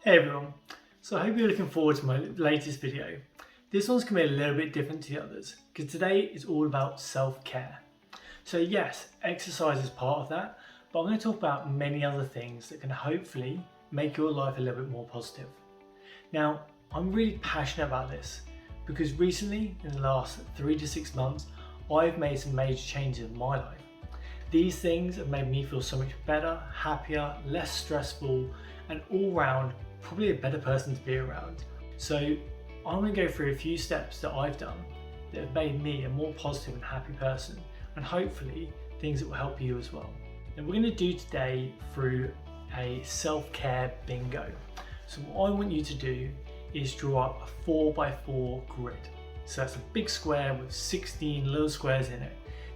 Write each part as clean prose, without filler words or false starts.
Hey everyone, so I hope you're looking forward to my latest video. This one's going to be a little bit different to the others because today is all about self-care. So yes, exercise is part of that, but I'm going to talk about many other things that can hopefully make your life a little bit more positive. Now, I'm really passionate about this because recently, in the last 3 to 6 months, I've made some major changes in my life. These things have made me feel so much better, happier, less stressful, and all round probably a better person to be around. So I'm going to go through a few steps that I've done that have made me a more positive and happy person, and hopefully things that will help you as well. And we're going to do today through a self-care bingo. So what I want you to do is draw up a 4x4 grid. So that's a big square with 16 little squares in it.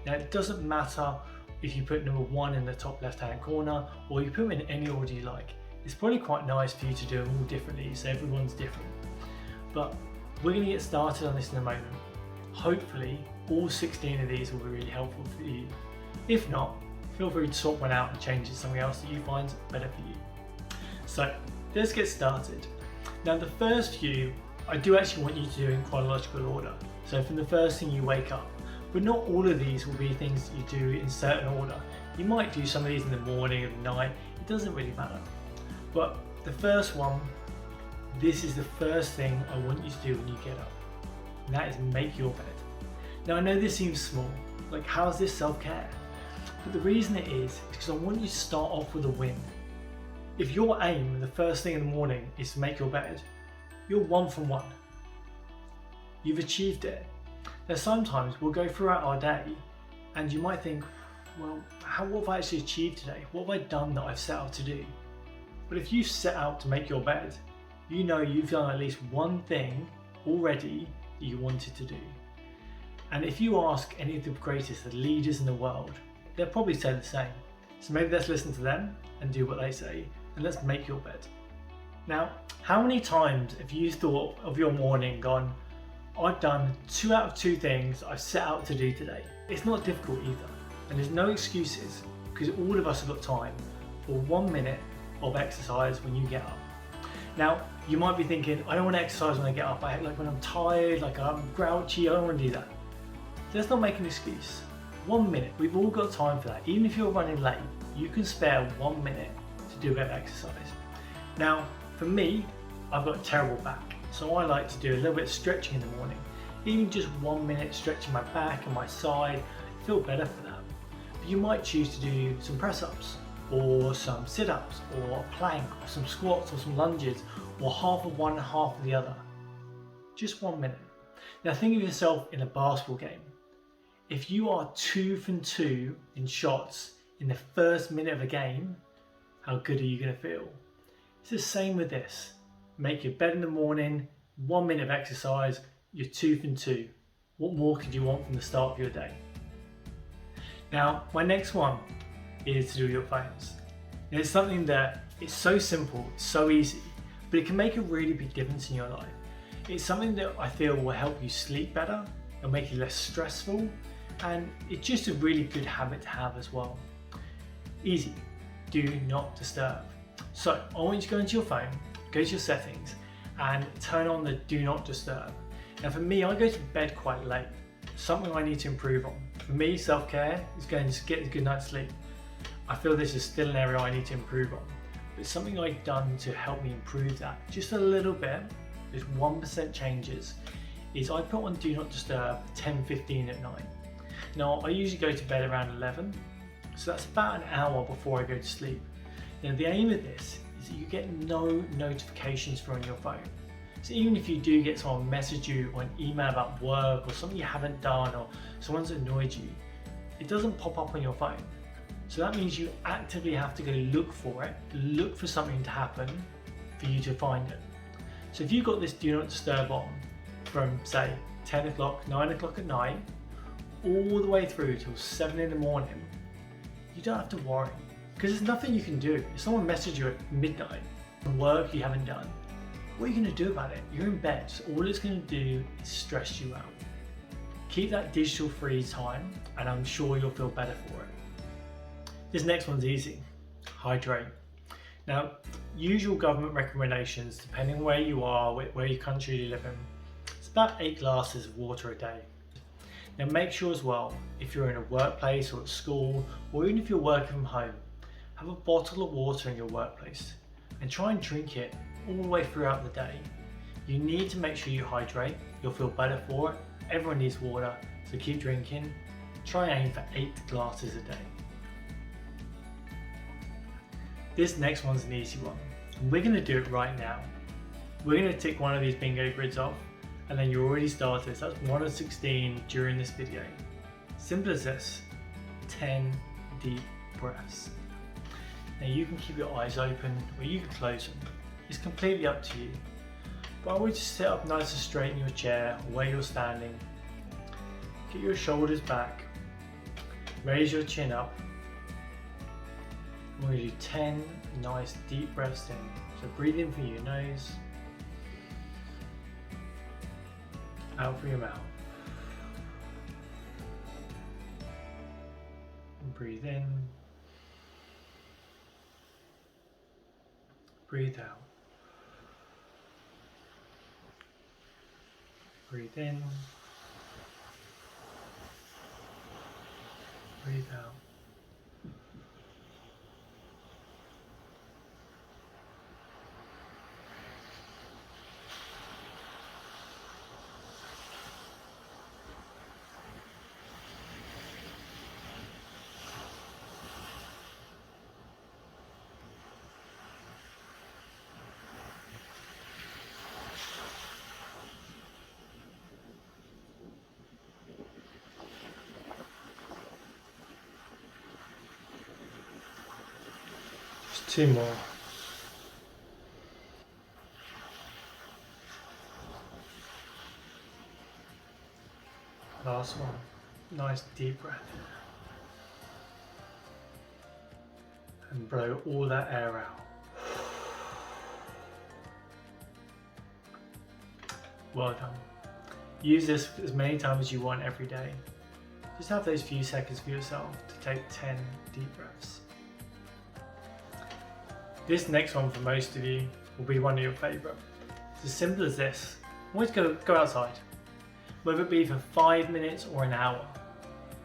Now it doesn't matter if you put number 1 in the top left hand corner or you put them in any order you like. It's probably quite nice for you to do them all differently, so everyone's different. But we're going to get started on this in a moment. Hopefully all 16 of these will be really helpful for you. If not, feel free to swap one out and change it to something else that you find better for you. So let's get started. Now the first few I do actually want you to do in chronological order. So from the first thing you wake up. But not all of these will be things that you do in certain order. You might do some of these in the morning and night, it doesn't really matter. But the first one, this is the first thing I want you to do when you get up. And that is make your bed. Now I know this seems small, like how's this self-care? But the reason it is because I want you to start off with a win. If your aim the first thing in the morning is to make your bed, you're 1 from 1. You've achieved it. Now sometimes we'll go throughout our day and you might think, well, what have I actually achieved today? What have I done that I've set out to do? But if you set out to make your bed, you know you've done at least one thing already that you wanted to do. And if you ask any of the greatest leaders in the world, they'll probably say the same. So maybe let's listen to them and do what they say, and let's make your bed. Now, how many times have you thought of your morning gone, I've done 2 out of 2 things I've set out to do today? It's not difficult either, and there's no excuses because all of us have got time for 1 minute of exercise when you get up. Now, you might be thinking, I don't want to exercise when I get up, like when I'm tired, like I'm grouchy, I don't want to do that. Let's not make an excuse. 1 minute, we've all got time for that. Even if you're running late, you can spare 1 minute to do a bit of exercise. Now, for me, I've got a terrible back, so I like to do a little bit of stretching in the morning. Even just 1 minute stretching my back and my side, I feel better for that. But you might choose to do some press-ups, or some sit-ups, or a plank, or some squats, or some lunges, or half of one, half of the other. Just 1 minute. Now think of yourself in a basketball game. If you are 2 from 2 in shots in the first minute of a game, how good are you going to feel? It's the same with this. Make your bed in the morning, 1 minute of exercise, you're 2 from 2. What more could you want from the start of your day? Now, my next one is to do your phones. And it's something that it's so simple, it's so easy, but it can make a really big difference in your life. It's something that I feel will help you sleep better, it'll make you less stressful, and it's just a really good habit to have as well. Easy, do not disturb. So I want you to go into your phone, go to your settings, and turn on the do not disturb. Now for me, I go to bed quite late, something I need to improve on. For me, self-care is going to get a good night's sleep. I feel this is still an area I need to improve on, but something I've done to help me improve that just a little bit, just 1% changes, is I put on do not disturb 10:15 at night. Now I usually go to bed around 11, so that's about an hour before I go to sleep. Now the aim of this is that you get no notifications from your phone. So even if you do get someone message you or an email about work or something you haven't done or someone's annoyed you, it doesn't pop up on your phone. So that means you actively have to go look for it, look for something to happen for you to find it. So if you've got this do not disturb on from say 10 o'clock, 9 o'clock at night, all the way through till 7 in the morning, you don't have to worry because there's nothing you can do. If someone messages you at midnight on work you haven't done, what are you going to do about it? You're in bed, so all it's going to do is stress you out. Keep that digital free time and I'm sure you'll feel better for it. This next one's easy. Hydrate. Now, Usual government recommendations, depending where you are, where your country you live in, it's about 8 glasses of water a day. Now make sure as well, if you're in a workplace or at school, or even if you're working from home, have a bottle of water in your workplace and try and drink it all the way throughout the day. You need to make sure you hydrate, you'll feel better for it. Everyone needs water, so keep drinking. Try and aim for 8 glasses a day. This next one's an easy one, and we're going to do it right now. We're going to tick one of these bingo grids off, and then you already started, so that's 1 of 16 during this video. Simple as this, 10 deep breaths. Now you can keep your eyes open or you can close them, it's completely up to you. But I would just sit up nice and straight in your chair or where you're standing. Get your shoulders back, raise your chin up. We're going to do 10 nice deep breaths in. So breathe in through your nose, out through your mouth. And breathe in, breathe out. Breathe in, breathe out. Just 2 more. Last one. Nice deep breath. And blow all that air out. Well done. Use this as many times as you want every day. Just have those few seconds for yourself to take 10 deep breaths. This next one for most of you will be one of your favourite. It's as simple as this. Always go outside. Whether it be for 5 minutes or an hour,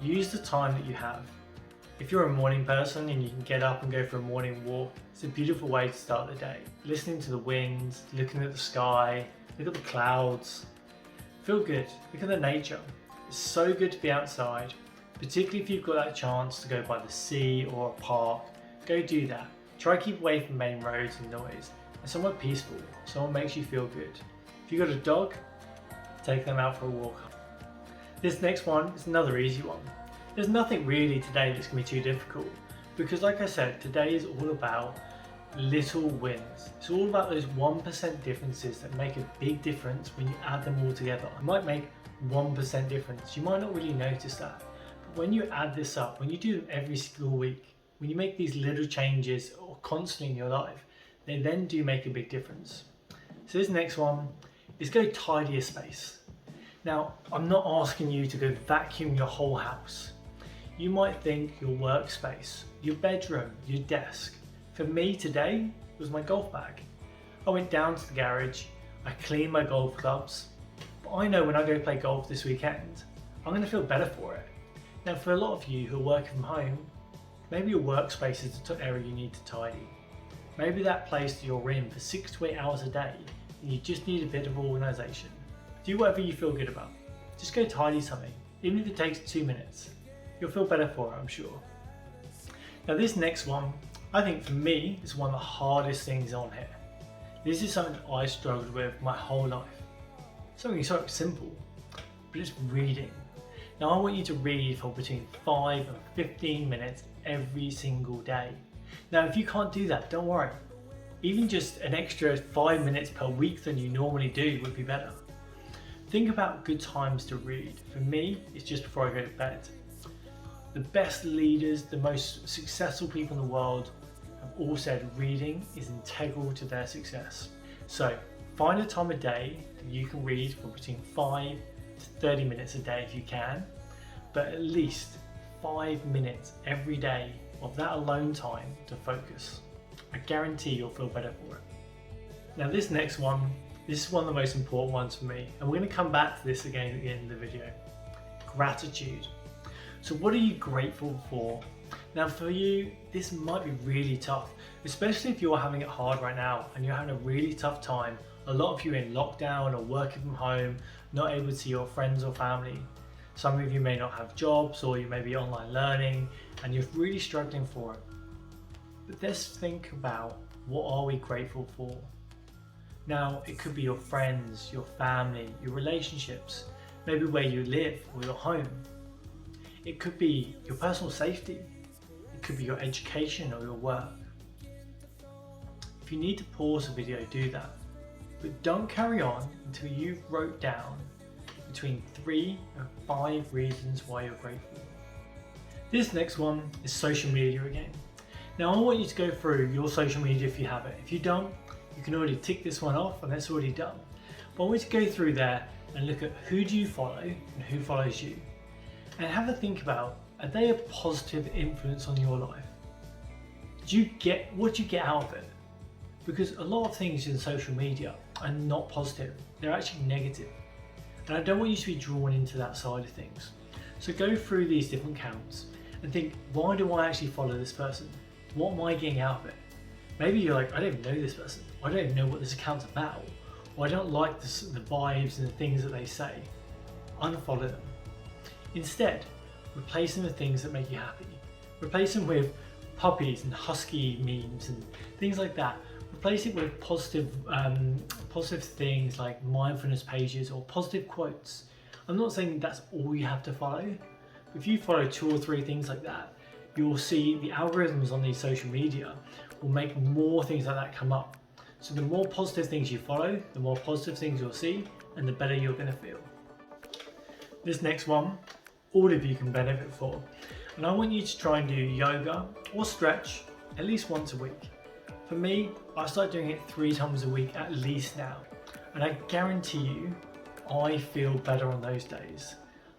use the time that you have. If you're a morning person and you can get up and go for a morning walk, it's a beautiful way to start the day. Listening to the winds, looking at the sky, look at the clouds. Feel good, look at the nature. It's so good to be outside, particularly if you've got that chance to go by the sea or a park. Go do that. Try to keep away from main roads and noise, and somewhere peaceful, somewhere makes you feel good. If you've got a dog, take them out for a walk. This next one is another easy one. There's nothing really today that's going to be too difficult, because like I said, today is all about little wins. It's all about those 1% differences that make a big difference when you add them all together. It might make 1% difference, you might not really notice that, but when you add this up, when you do them every single week, when you make these little changes or constantly in your life, they then do make a big difference. So this next one is go tidy your space. Now, I'm not asking you to go vacuum your whole house. You might think your workspace, your bedroom, your desk. For me today, it was my golf bag. I went down to the garage, I cleaned my golf clubs, but I know when I go play golf this weekend, I'm going to feel better for it. Now for a lot of you who are working from home, maybe your workspace is the area you need to tidy. Maybe that place that you're in for 6 to 8 hours a day and you just need a bit of organisation. Do whatever you feel good about. Just go tidy something, even if it takes 2 minutes. You'll feel better for it, I'm sure. Now this next one, I think for me, is one of the hardest things on here. This is something that I struggled with my whole life. Something so simple, but it's reading. Now I want you to read for between 5 and 15 minutes every single day. Now if you can't do that, don't worry. Even just an extra 5 minutes per week than you normally do would be better. Think about good times to read. For me, it's just before I go to bed. The best leaders, the most successful people in the world have all said reading is integral to their success. So find a time of day that you can read for between 5 to 30 minutes a day if you can, but at least 5 minutes every day of that alone time to focus. I guarantee you'll feel better for it. Now this next one, this is one of the most important ones for me, and we're going to come back to this again at the end of the video. Gratitude. So what are you grateful for? Now for you, this might be really tough, especially if you're having it hard right now and you're having a really tough time. A lot of you in lockdown or working from home, not able to see your friends or family. Some of you may not have jobs, or you may be online learning and you're really struggling for it. But let's think about, what are we grateful for? Now it could be your friends, your family, your relationships, maybe where you live or your home. It could be your personal safety. It could be your education or your work. If you need to pause the video, do that. But don't carry on until you've wrote down between 3 and 5 reasons why you're grateful. This next one is social media again. Now I want you to go through your social media if you have it. If you don't, you can already tick this one off and that's already done. But I want you to go through there and look at who do you follow and who follows you. And have a think about, are they a positive influence on your life? What do you get out of it? Because a lot of things in social media are not positive, they're actually negative. And I don't want you to be drawn into that side of things. So go through these different accounts and think, why do I actually follow this person? What am I getting out of it? Maybe you're like, I don't even know this person. I don't even know what this account's about. Or I don't like the vibes and the things that they say. Unfollow them. Instead, replace them with things that make you happy. Replace them with puppies and husky memes and things like that. Replace it with positive things like mindfulness pages or positive quotes. I'm not saying that's all you have to follow. But if you follow 2 or 3 things like that, you'll see the algorithms on these social media will make more things like that come up. So the more positive things you follow, the more positive things you'll see, and the better you're going to feel. This next one, all of you can benefit for. And I want you to try and do yoga or stretch at least once a week. For me, I start doing it 3 times a week at least now. And I guarantee you, I feel better on those days.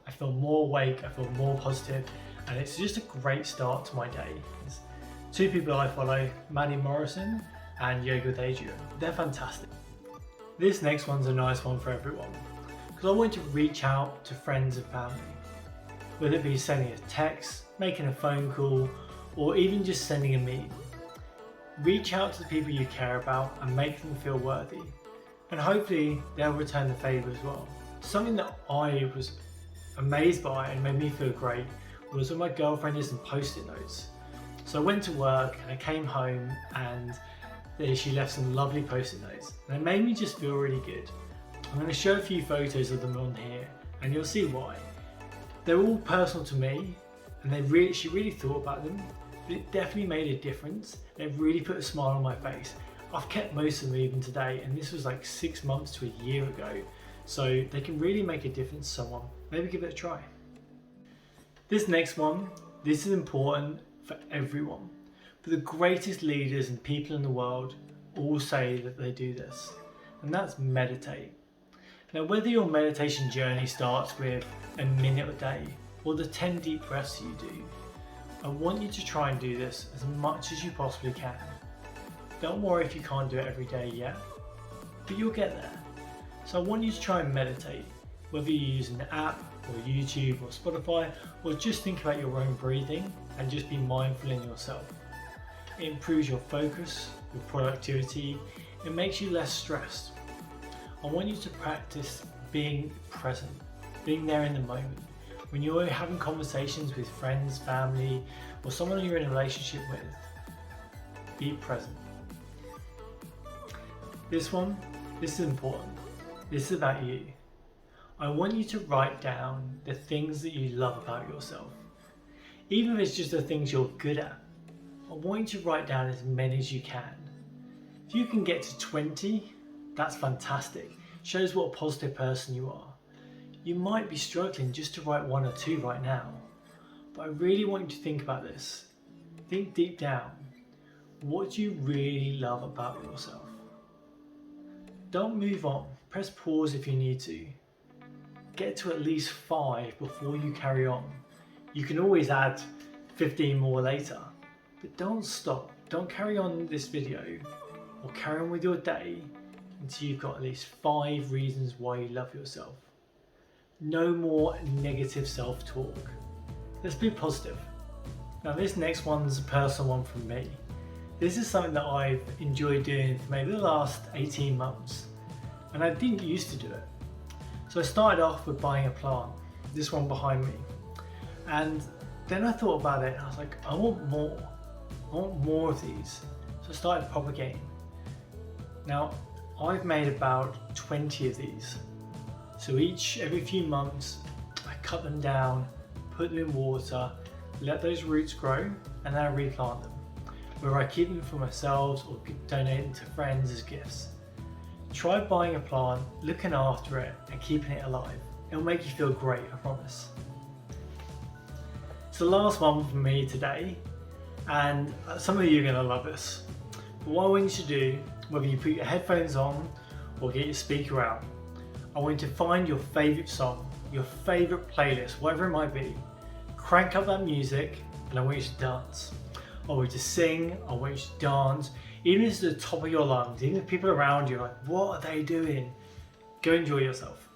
I feel more awake, I feel more positive, and it's just a great start to my day. There's 2 people I follow, Maddie Morrison and Yoga with Adrian. They're fantastic. This next one's a nice one for everyone, because I want to reach out to friends and family. Whether it be sending a text, making a phone call, or even just sending a meme. Reach out to the people you care about and make them feel worthy. And hopefully they'll return the favour as well. Something that I was amazed by and made me feel great was when my girlfriend did some post-it notes. So I went to work and I came home and she left some lovely post-it notes. And it made me just feel really good. I'm going to show a few photos of them on here and you'll see why. They're all personal to me and she really thought about them. But it definitely made a difference. It really put a smile on my face. I've kept most of them even today, and this was like 6 months to a year ago. So they can really make a difference to someone. Maybe give it a try. This next one, this is important for everyone. But the greatest leaders and people in the world all say that they do this, and that's meditate. Now, whether your meditation journey starts with a minute a day or the 10 deep breaths you do, I want you to try and do this as much as you possibly can. Don't worry if you can't do it every day yet, but you'll get there. So I want you to try and meditate, whether you use an app or YouTube or Spotify, or just think about your own breathing and just be mindful in yourself. It improves your focus, your productivity, it makes you less stressed. I want you to practice being present, being there in the moment. When you're having conversations with friends, family, or someone you're in a relationship with, be present. This is important. This is about you. I want you to write down the things that you love about yourself. Even if it's just the things you're good at, I want you to write down as many as you can. If you can get to 20, that's fantastic. Shows what a positive person you are. You might be struggling just to write 1 or 2 right now, but I really want you to think about this. Think deep down. What do you really love about yourself? Don't move on. Press pause if you need to. Get to at least 5 before you carry on. You can always add 15 more later. But don't stop. Don't carry on this video or carry on with your day until you've got at least 5 reasons why you love yourself. No more negative self-talk. Let's be positive. Now this next one's a personal one from me. This is something that I've enjoyed doing for maybe the last 18 months, and I didn't used to do it. So I started off with buying a plant, this one behind me, and then I thought about it and I was like, I want more of these. So I started propagating. Now I've made about 20 of these. So every few months I cut them down, put them in water, let those roots grow, and then I replant them. Whether I keep them for myself or donate them to friends as gifts. Try buying a plant, looking after it and keeping it alive. It'll make you feel great, I promise. It's the last one for me today, and some of you are going to love this. But what I want you to do, whether you put your headphones on or get your speaker out, I want you to find your favourite song, your favourite playlist, whatever it might be. Crank up that music and I want you to dance. I want you to sing, I want you to dance, even if it's at the top of your lungs, even if people around you are like, what are they doing? Go enjoy yourself.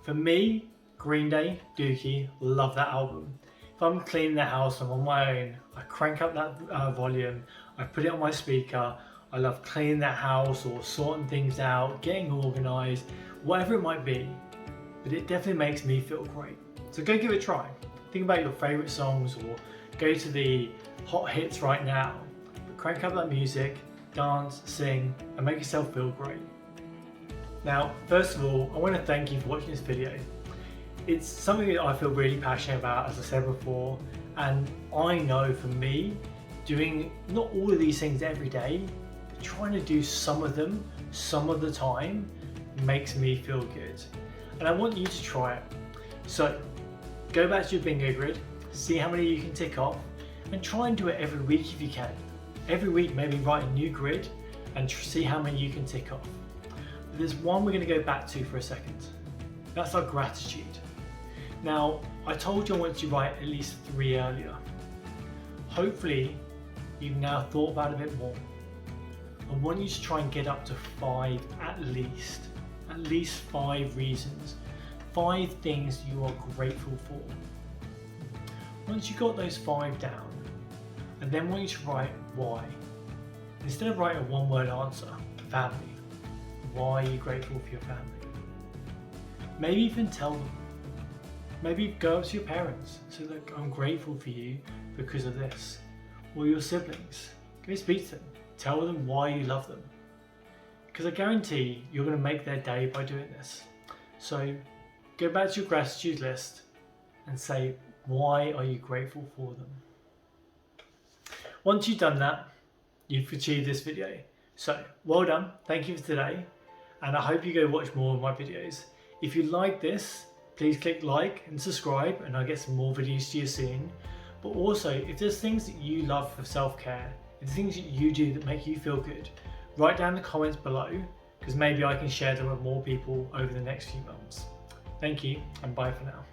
For me, Green Day, Dookie, love that album. If I'm cleaning the house, I'm on my own, I crank up that volume, I put it on my speaker, I love cleaning that house or sorting things out, getting organised, whatever it might be, but it definitely makes me feel great. So go give it a try. Think about your favourite songs or go to the hot hits right now, but crank up that music, dance, sing, and make yourself feel great. Now, first of all, I want to thank you for watching this video. It's something that I feel really passionate about, as I said before, and I know for me, doing not all of these things every day, but trying to do some of them, some of the time, makes me feel good. And I want you to try it. So, go back to your bingo grid, see how many you can tick off, and try and do it every week if you can. Every week maybe write a new grid and see how many you can tick off. But there's one we're going to go back to for a second. That's our gratitude. Now, I told you I wanted to write at least 3 earlier. Hopefully, you've now thought about it a bit more. I want you to try and get up to 5 at least 5 reasons, 5 things you are grateful for. Once you've got those 5 down, and then want you to write why. Instead of writing a 1-word answer, family. Why are you grateful for your family? Maybe even tell them. Maybe go up to your parents. So look, I'm grateful for you because of this. Or your siblings. Go speak to them. Tell them why you love them. Because I guarantee you're going to make their day by doing this. So go back to your gratitude list and say, why are you grateful for them? Once you've done that, you've achieved this video. So well done, thank you for today, and I hope you go watch more of my videos. If you like this, please click like and subscribe and I'll get some more videos to you soon. But also, if there's things that you love for self-care, if there's things that you do that make you feel good, write down in the comments below, because maybe I can share them with more people over the next few months. Thank you, and bye for now.